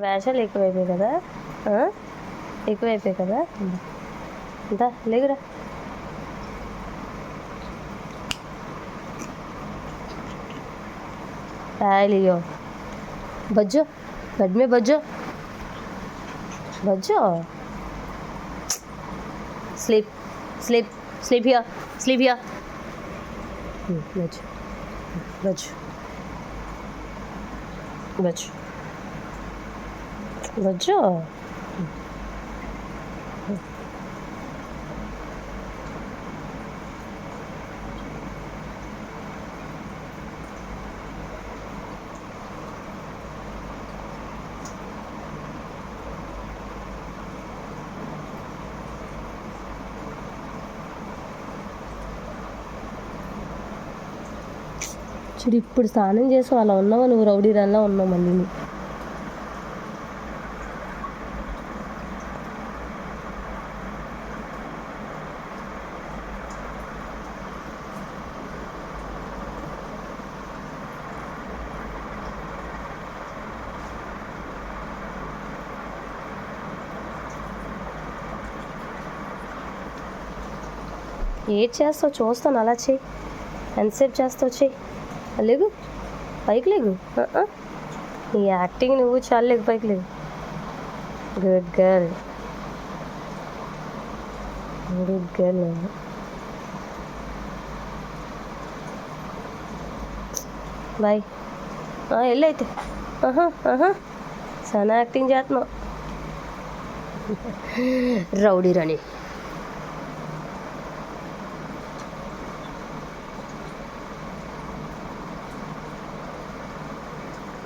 వేషాలు ఎక్కువైపోయాయి కదా, ఎక్కువైపోయాయి కదా. అంతా లేగురా. लियो बज्जो, बेड में बज्जो, बज्जो. Sleep sleep sleep here, sleep here. बज्जो बज्जो बज्जो बज्जो. చూడు ఇప్పుడు స్నానం చేసి అలా ఉన్నావా నువ్వు, రౌడీ రన్లా ఉన్నావు మళ్ళీ. ఏం చేస్తావు చూస్తాను, అలా చెయ్యి. ఎంతసేపు చేస్తావు చెయ్యి. లేగు, పైకి లేగు. ఈ యాక్టింగ్ నువ్వు చాలా లేగు, పైకి లేగు. Good girl, good girl. Bye. వెళ్ళైతే చాలా యాక్టింగ్ చేస్తున్నావు రౌడీ రాణి.